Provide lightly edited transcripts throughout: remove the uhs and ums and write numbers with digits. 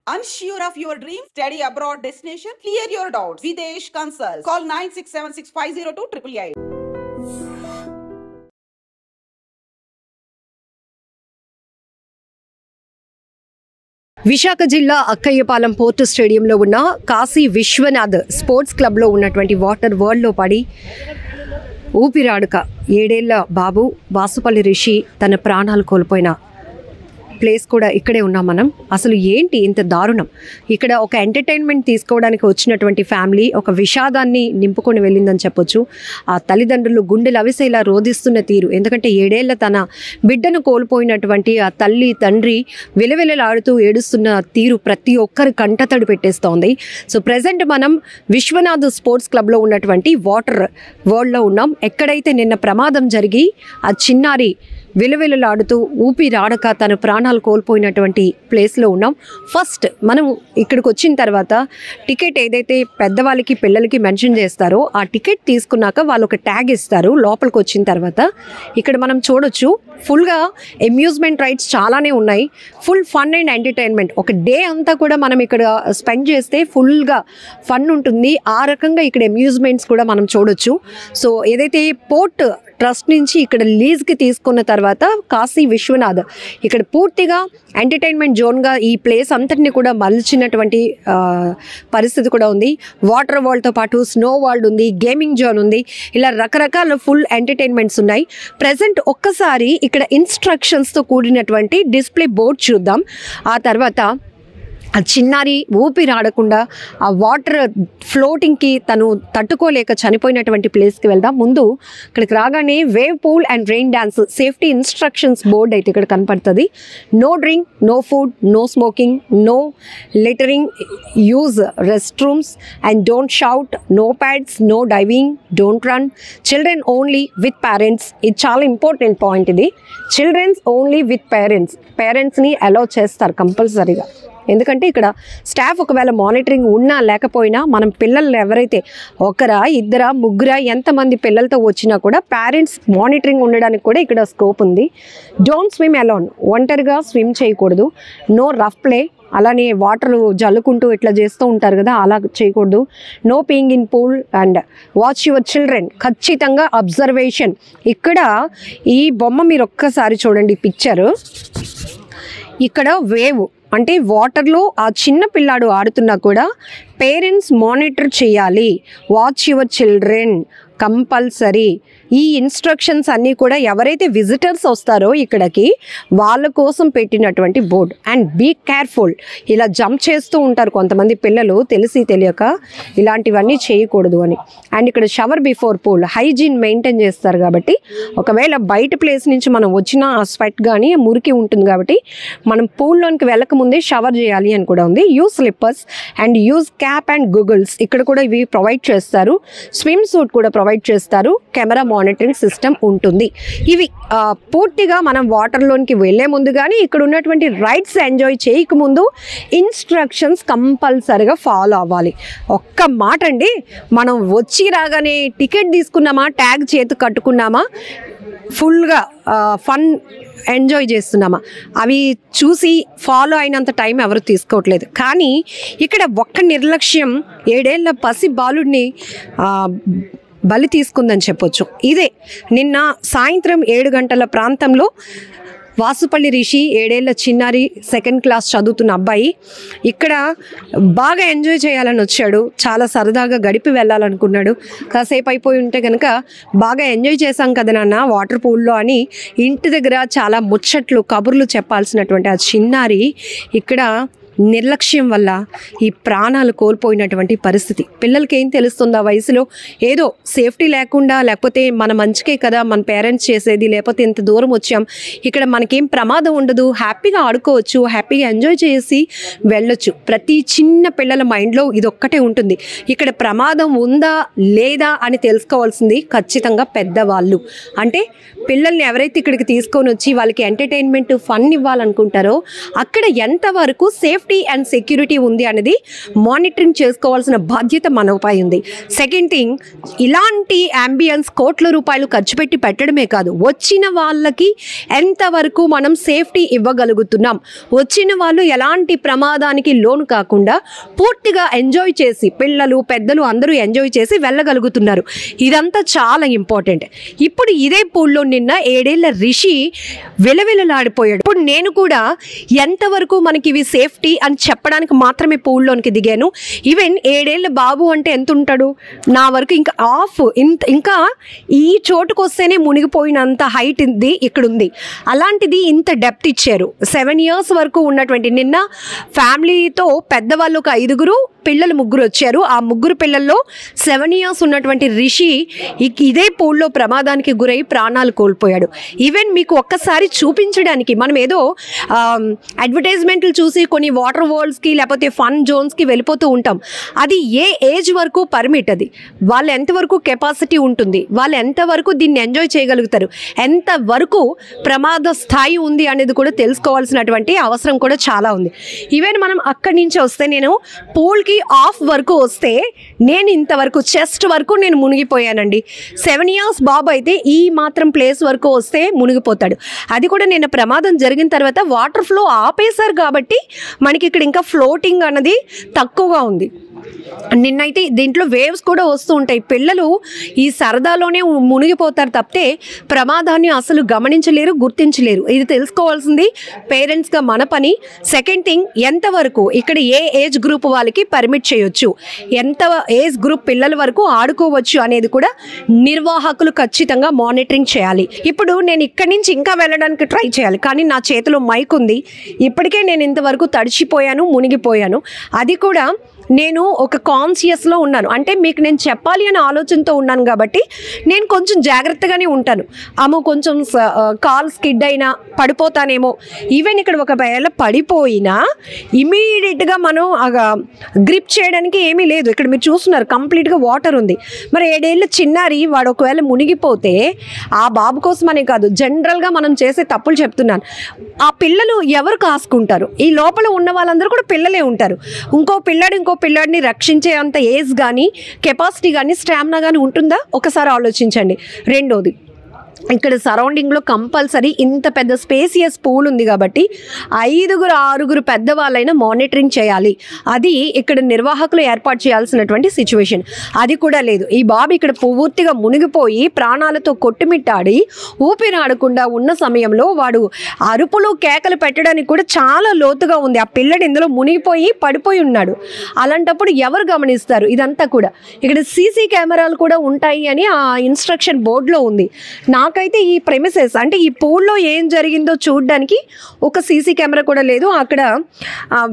Unsure of your dream? Study abroad destination? Clear your doubts. Videsh Consult. Call 9676502888. Visakha జిల్లా Akkayyapalem port స్టేడియంలో ఉన్న Kashi Vishwanath sports క్లబ్లో ఉన్నటువంటి వాటర్ వరల్డ్లో పడి ఊపిరాడక 7 ఏళ్ల బాబు వాసుపల్లి రిషి తన ప్రాణాలు కోల్పోయిన ప్లేస్ కూడా ఇక్కడే ఉన్నాం మనం. అసలు ఏంటి ఇంత దారుణం? ఇక్కడ ఒక ఎంటర్టైన్మెంట్ తీసుకోవడానికి వచ్చినటువంటి ఫ్యామిలీ ఒక విషాదాన్ని నింపుకొని వెళ్ళిందని చెప్పొచ్చు. ఆ తల్లిదండ్రులు గుండెలు అవిసేలా రోధిస్తున్న తీరు, ఎందుకంటే 7 ఏళ్ల తన బిడ్డను కోల్పోయినటువంటి ఆ తల్లి తండ్రి విలవిలలాడుతూ ఏడుస్తున్న తీరు ప్రతి ఒక్కరి కంటతడి పెట్టేస్తోంది. సో ప్రజెంట్ మనం విశ్వనాథ్ స్పోర్ట్స్ క్లబ్లో ఉన్నటువంటి వాటర్ వరల్డ్లో ఉన్నాం. ఎక్కడైతే నిన్న ప్రమాదం జరిగి ఆ చిన్నారి విలవిలలాడుతూ ఊపిరాడక తన ప్రాణాలు కోల్పోయినటువంటి ప్లేస్లో ఉన్నాం. ఫస్ట్ మనం ఇక్కడికి వచ్చిన తర్వాత టికెట్ ఏదైతే పెద్దవాళ్ళకి పిల్లలకి మెన్షన్ చేస్తారో ఆ టికెట్ తీసుకున్నాక వాళ్ళు ఒక ట్యాగ్ ఇస్తారు. లోపలికి వచ్చిన తర్వాత ఇక్కడ మనం చూడొచ్చు ఫుల్గా అమ్యూజ్మెంట్ రైడ్స్ చాలానే ఉన్నాయి. Full fun and entertainment. ఒక డే అంతా కూడా మనం ఇక్కడ స్పెండ్ చేస్తే ఫుల్గా ఫన్ ఉంటుంది. ఆ రకంగా ఇక్కడ అమ్యూజ్మెంట్స్ కూడా మనం చూడొచ్చు. సో ఏదైతే పోర్ట్ ట్రస్ట్ నుంచి ఇక్కడ లీజ్కి తీసుకున్న తర్వాత కాశీ విశ్వనాథ్ ఇక్కడ పూర్తిగా ఎంటర్టైన్మెంట్ జోన్గా ఈ ప్లేస్ అంతటిని కూడా మలిచినటువంటి పరిస్థితి కూడా ఉంది. వాటర్ వరల్డ్తో పాటు స్నో వరల్డ్ ఉంది, గేమింగ్ జోన్ ఉంది, ఇలా రకరకాల ఫుల్ ఎంటర్టైన్మెంట్స్ ఉన్నాయి. ప్రజెంట్ ఒక్కసారి ఇక్కడ ఇన్స్ట్రక్షన్స్తో కూడినటువంటి డిస్ప్లే బోర్డ్ చూద్దాం. ఆ తర్వాత ఆ చిన్నారి ఊపిరాడకుండా ఆ వాటర్ ఫ్లోటింగ్కి తను తట్టుకోలేక చనిపోయినటువంటి ప్లేస్కి వెళ్దాం. ముందు ఇక్కడికి రాగానే wave pool and rain dance safety instructions board అయితే ఇక్కడ కనపడుతుంది. No drink, no food, no smoking, no littering, use restrooms and don't shout, no pads, no diving, don't run, children only with parents. ఇది చాలా important point. ఇది children's only with పేరెంట్స్ని allow చేస్తారు కంపల్సరీగా. ఎందుకంటే ఇక్కడ స్టాఫ్ ఒకవేళ monitoring ఉన్నా లేకపోయినా మనం పిల్లలు ఎవరైతే ఒకరా ఇద్దరా ముగ్గురా ఎంతమంది పిల్లలతో వచ్చినా కూడా పేరెంట్స్ మానిటరింగ్ ఉండడానికి కూడా ఇక్కడ స్కోప్ ఉంది. డోంట్ స్విమ్ అలోన్, ఒంటరిగా స్విమ్ చేయకూడదు. నో రఫ్ ప్లే, అలానే వాటర్ జల్లుకుంటూ ఇట్లా చేస్తూ ఉంటారు కదా, అలా చేయకూడదు. No peeing in pool and watch your children. ఖచ్చితంగా అబ్జర్వేషన్. ఇక్కడ ఈ బొమ్మ మీరు ఒక్కసారి చూడండి పిక్చరు. ఇక్కడ వేవ్ అంటే వాటర్లో ఆ చిన్న పిల్లాడు ఆడుతున్నా కూడా పేరెంట్స్ మానిటర్ చేయాలి. Watch your children compulsory. ఈ ఇన్స్ట్రక్షన్స్ అన్నీ కూడా ఎవరైతే విజిటర్స్ వస్తారో ఇక్కడికి వాళ్ళ కోసం పెట్టినటువంటి బోర్డ్. And be careful. ఇలా జంప్ చేస్తూ ఉంటారు కొంతమంది పిల్లలు తెలిసి తెలియక, ఇలాంటివన్నీ చేయకూడదు అని. అండ్ ఇక్కడ shower before pool, hygiene maintain చేస్తారు కాబట్టి ఒకవేళ బయట ప్లేస్ నుంచి మనం వచ్చిన ఆ స్వెట్ కానీ మురికి ఉంటుంది కాబట్టి మనం పూల్లోనికి వెళ్ళకముందే షవర్ చేయాలి అని కూడా ఉంది. Use slippers and use cap and Google's. ఇక్కడ కూడా ఇవి ప్రొవైడ్ చేస్తారు. స్విమ్ సూట్ కూడా ప్రొవైడ్ చేస్తారు. కెమెరా మానిటరింగ్ సిస్టమ్ ఉంటుంది. ఇవి పూర్తిగా మనం వాటర్లోనికి వెళ్ళే ముందు కానీ ఇక్కడ ఉన్నటువంటి రైడ్స్ ఎంజాయ్ చేయకముందు ఇన్స్ట్రక్షన్స్ కంపల్సరీగా ఫాలో అవ్వాలి. ఒక్క మాట అండి, మనం వచ్చి రాగానే టికెట్ తీసుకున్నామా, ట్యాగ్ చేతి కట్టుకున్నామా, ఫుల్గా ఫన్ ఎంజాయ్ చేస్తున్నామా, అవి చూసి ఫాలో అయినంత టైం ఎవరు తీసుకోవట్లేదు. కానీ ఇక్కడ ఒక్క నిర్లక్ష్యం 7 ఏళ్ల పసి బాలుడిని బలి తీసుకుందని చెప్పొచ్చు. ఇదే నిన్న సాయంత్రం 7 గంటల ప్రాంతంలో వాసుపల్లి రిషి 7 ఏళ్ల చిన్నారి 2nd క్లాస్ చదువుతున్న అబ్బాయి ఇక్కడ బాగా ఎంజాయ్ చేయాలని వచ్చాడు. చాలా సరదాగా గడిపి వెళ్ళాలనుకున్నాడు. కాసేపు అయిపోయి ఉంటే కనుక బాగా ఎంజాయ్ చేశాం కదా నాన్న వాటర్ పూల్లో అని ఇంటి దగ్గర చాలా ముచ్చట్లు కబుర్లు చెప్పాల్సినటువంటి ఆ చిన్నారి ఇక్కడ నిర్లక్ష్యం వల్ల ఈ ప్రాణాలు కోల్పోయినటువంటి పరిస్థితి. పిల్లలకి ఏం తెలుస్తుంది ఆ వయసులో? ఏదో సేఫ్టీ లేకుండా, లేకపోతే మన మంచికే కదా మన పేరెంట్స్ చేసేది, లేకపోతే ఇంత దూరం వచ్చాం ఇక్కడ మనకేం ప్రమాదం ఉండదు, హ్యాపీగా ఆడుకోవచ్చు, హ్యాపీగా ఎంజాయ్ చేసి వెళ్ళొచ్చు. ప్రతి చిన్న పిల్లల మైండ్లో ఇదొక్కటే ఉంటుంది. ఇక్కడ ప్రమాదం ఉందా లేదా అని తెలుసుకోవాల్సింది ఖచ్చితంగా పెద్దవాళ్ళు. అంటే పిల్లల్ని ఎవరైతే ఇక్కడికి తీసుకొని వచ్చి వాళ్ళకి ఎంటర్టైన్మెంట్ ఫన్ ఇవ్వాలనుకుంటారో అక్కడ ఎంతవరకు సేఫ్టీ అండ్ సెక్యూరిటీ ఉంది అనేది మానిటరింగ్ చేసుకోవాల్సిన బాధ్యత మనపై ఉంది. సెకండ్ థింగ్, ఇలాంటి అంబియన్స్ కోట్ల రూపాయలు ఖర్చు పెట్టి పెట్టడమే కాదు, వచ్చిన వాళ్ళకి ఎంతవరకు మనం సేఫ్టీ ఇవ్వగలుగుతున్నాం, వచ్చిన వాళ్ళు ఎలాంటి ప్రమాదానికి లోను కాకుండా పూర్తిగా ఎంజాయ్ చేసి, పిల్లలు పెద్దలు అందరూ ఎంజాయ్ చేసి వెళ్ళగలుగుతున్నారు. ఇదంతా చాలా ఇంపార్టెంట్. ఇప్పుడు ఇదే పూల్లో నిన్న 7 ఏళ్ల రిషి విలవిలలాడిపోయాడు. ఇప్పుడు నేను కూడా ఎంతవరకు మనకి ఇవి సేఫ్టీ అని చెప్పడానికి మాత్రమే పూల్లోనికి దిగాను. ఈవెన్ 7 ఏళ్ల బాబు అంటే ఎంత ఉంటాడు, నా వరకు ఇంకా ఇంకా ఈ చోటుకు వస్తేనే మునిగిపోయినంత హైట్ ఇది ఇక్కడ ఉంది. అలాంటిది ఇంత డెప్త్ ఇచ్చారు. 7 years వరకు ఉన్నటువంటి, నిన్న ఫ్యామిలీతో పెద్దవాళ్ళు ఒక 5 పిల్లలు 3 వచ్చారు. ఆ 3 పిల్లల్లో 7 years ఉన్నటువంటి రిషి ఇదే పూల్లో ప్రమాదానికి గురై ప్రాణాలు కోల్పోయాడు. ఈవెన్ మీకు ఒక్కసారి చూపించడానికి, మనం ఏదో అడ్వర్టైజ్మెంట్లు చూసి కొన్ని వాటర్ వరల్డ్స్కి లేకపోతే ఫన్ జోన్స్కి వెళ్ళిపోతూ ఉంటాం. అది ఏ ఏజ్ వరకు పర్మిట్, అది వాళ్ళు ఎంతవరకు కెపాసిటీ ఉంటుంది, వాళ్ళు ఎంతవరకు దీన్ని ఎంజాయ్ చేయగలుగుతారు, ఎంతవరకు ప్రమాద స్థాయి ఉంది అనేది కూడా తెలుసుకోవాల్సినటువంటి అవసరం కూడా చాలా ఉంది. ఈవెన్ మనం అక్కడి నుంచి వస్తే, నేను పూల్కి ఆఫ్ వరకు వస్తే నేను ఇంతవరకు చెస్ట్ వరకు నేను మునిగిపోయానండి. 7 years బాబు అయితే ఈ మాత్రం ప్లేస్ వరకు వస్తే మునిగిపోతాడు. అది కూడా నిన్న ప్రమాదం జరిగిన తర్వాత వాటర్ ఫ్లో ఆపేశారు కాబట్టి మనకి ఇక్కడ ఇంకా ఫ్లోటింగ్ అన్నది తక్కువగా ఉంది. నిన్నైతే దీంట్లో వేవ్స్ కూడా వస్తూ ఉంటాయి. పిల్లలు ఈ సరదాలోనే మునిగిపోతారు తప్పితే ప్రమాదాన్ని అసలు గమనించలేరు, గుర్తించలేరు. ఇది తెలుసుకోవాల్సింది పేరెంట్స్గా మన పని. సెకండ్ థింగ్, ఎంతవరకు ఇక్కడ ఏ ఏజ్ గ్రూప్ వాళ్ళకి పర్మిట్ చేయొచ్చు, ఎంత ఏజ్ గ్రూప్ పిల్లల వరకు ఆడుకోవచ్చు అనేది కూడా నిర్వాహకులు ఖచ్చితంగా మానిటరింగ్ చేయాలి. ఇప్పుడు నేను ఇక్కడి నుంచి ఇంకా వెళ్ళడానికి ట్రై చేయాలి, కానీ నా చేతిలో మైక్ ఉంది. ఇప్పటికే నేను ఇంతవరకు తడిచిపోయాను, మునిగిపోయాను. అది కూడా నేను ఒక కాన్షియస్లో ఉన్నాను, అంటే మీకు నేను చెప్పాలి అనే ఆలోచనతో ఉన్నాను కాబట్టి నేను కొంచెం జాగ్రత్తగానే ఉంటాను. కొంచెం కాల్ స్కిడ్ అయినా పడిపోతానేమో. ఈవెన్ ఇక్కడ ఒకవేళ పడిపోయినా ఇమీడియట్గా మనం గ్రిప్ చేయడానికి ఏమీ లేదు. ఇక్కడ మీరు చూస్తున్నారు కంప్లీట్గా వాటర్ ఉంది. మరి 7 ఏళ్ళ చిన్నారి వాడు ఒకవేళ మునిగిపోతే, ఆ బాబు కోసమనే కాదు, జనరల్గా మనం చేసే తప్పులు చెప్తున్నాను. ఆ పిల్లలు ఎవరు కాసుకుంటారు? ఈ లోపల ఉన్న వాళ్ళందరూ కూడా పిల్లలే ఉంటారు. ఇంకో పిల్లాడిని రక్షించే అంత ఏజ్ కానీ, కెపాసిటీ కానీ, స్టామినా కానీ ఉంటుందా? ఒకసారి ఆలోచించండి. రెండోది, ఇక్కడ సరౌండింగ్లో కంపల్సరీ ఇంత పెద్ద స్పేసియస్ పూల్ ఉంది కాబట్టి 5-6 పెద్దవాళ్ళైనా మానిటరింగ్ చేయాలి. అది ఇక్కడ నిర్వాహకులు ఏర్పాటు చేయాల్సినటువంటి సిచ్యువేషన్. అది కూడా లేదు. ఈ బాబు ఇక్కడ పూర్తిగా మునిగిపోయి ప్రాణాలతో కొట్టుమిట్టాడి ఊపిరాడకుండా ఉన్న సమయంలో వాడు అరుపులు కేకలు పెట్టడానికి కూడా చాలా లోతుగా ఉంది. ఆ పిల్లడు ఇందులో మునిగిపోయి పడిపోయి ఉన్నాడు. అలాంటప్పుడు ఎవరు గమనిస్తారు? ఇదంతా కూడా ఇక్కడ సీసీ కెమెరాలు కూడా ఉంటాయి అని ఆ ఇన్స్ట్రక్షన్ బోర్డులో ఉంది. నాకైతే ఈ ప్రెమిసెస్, అంటే ఈ పూల్లో ఏం జరిగిందో చూడడానికి ఒక సీసీ కెమెరా కూడా లేదు. అక్కడ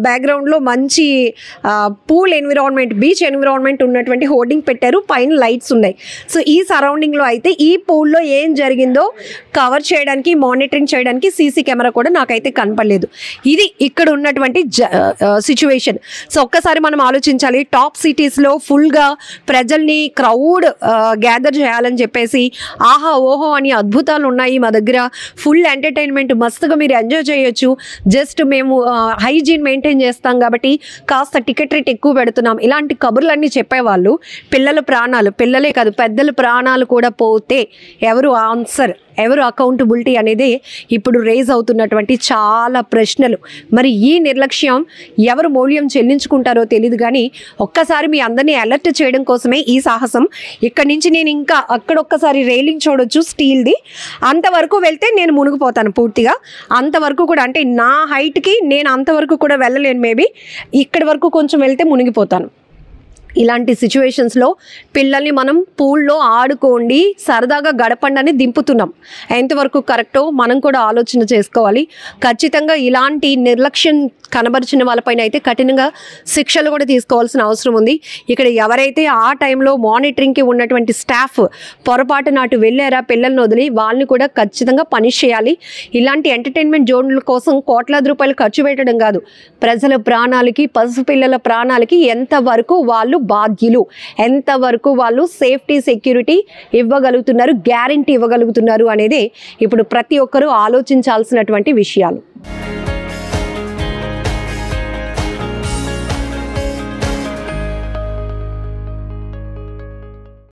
బ్యాక్గ్రౌండ్లో మంచి పూల్ ఎన్విరాన్మెంట్, బీచ్ ఎన్విరాన్మెంట్ ఉన్నటువంటి హోర్డింగ్ పెట్టారు, పైన లైట్స్ ఉన్నాయి. సో ఈ సరౌండింగ్లో అయితే ఈ పూల్లో ఏం జరిగిందో కవర్ చేయడానికి, మానిటరింగ్ చేయడానికి సీసీ కెమెరా కూడా నాకైతే కనపడలేదు. ఇది ఇక్కడ ఉన్నటువంటి సిచ్యువేషన్. సో ఒక్కసారి మనం ఆలోచించాలి. టాప్ సిటీస్లో ఫుల్గా ప్రజల్ని క్రౌడ్ గ్యాదర్ చేయాలని చెప్పేసి ఆహా ఓహో అని అద్భుతాలు ఉన్నాయి మా దగ్గర, ఫుల్ ఎంటర్టైన్మెంట్ మస్తుగా మీరు ఎంజాయ్ చేయొచ్చు, జస్ట్ మేము హైజీన్ మెయింటైన్ చేస్తాం కాబట్టి కాస్త టికెట్ రేట్ ఎక్కువ పెడుతున్నాం, ఇలాంటి కబుర్లన్నీ చెప్పేవాళ్ళు. పిల్లల ప్రాణాలు, పిల్లలే కాదు పెద్దల ప్రాణాలు కూడా పోతే ఎవరు ఆన్సర్, ఎవరు అకౌంటబిలిటీ అనేది ఇప్పుడు రేజ్ అవుతున్నటువంటి చాలా ప్రశ్నలు. మరి ఈ నిర్లక్ష్యం ఎవరు మూల్యం చెల్లించుకుంటారో తెలియదు, కానీ ఒక్కసారి మీ అందరినీ అలర్ట్ చేయడం కోసమే ఈ సాహసం. ఇక్కడి నుంచి నేను ఇంకా అక్కడొక్కసారి రైలింగ్ చూడొచ్చు స్టీల్ది, అంతవరకు వెళ్తే నేను మునిగిపోతాను పూర్తిగా. అంతవరకు కూడా, అంటే నా హైట్కి నేను అంతవరకు కూడా వెళ్ళలేను. మేబీ ఇక్కడి వరకు కొంచెం వెళ్తే మునిగిపోతాను. ఇలాంటి సిచ్యువేషన్స్లో పిల్లల్ని మనం పూల్లో ఆడుకోండి, సరదాగా గడపండి అని దింపుతున్నాం. ఎంతవరకు కరెక్టో మనం కూడా ఆలోచన చేసుకోవాలి. ఖచ్చితంగా ఇలాంటి నిర్లక్ష్యం కనబరిచిన వాళ్ళపైన అయితే కఠినంగా శిక్షలు కూడా తీసుకోవాల్సిన అవసరం ఉంది. ఇక్కడ ఎవరైతే ఆ టైంలో మానిటరింగ్కి ఉన్నటువంటి స్టాఫ్ పొరపాటు నాటు వెళ్ళారా పిల్లల్ని వదిలి, వాళ్ళని కూడా ఖచ్చితంగా పనిష్ చేయాలి. ఇలాంటి ఎంటర్టైన్మెంట్ జోన్ల కోసం కోట్లాది రూపాయలు ఖర్చు పెట్టడం కాదు, ప్రజల ప్రాణాలకి, పసిపిల్లల ప్రాణాలకి ఎంతవరకు వాళ్ళు బాధ్యులు, ఎంతవరకు వాళ్ళు సేఫ్టీ సెక్యూరిటీ ఇవ్వగలుగుతున్నారు, గ్యారంటీ ఇవ్వగలుగుతున్నారు అనేది ఇప్పుడు ప్రతి ఒక్కరూ ఆలోచించాల్సినటువంటి విషయాలు.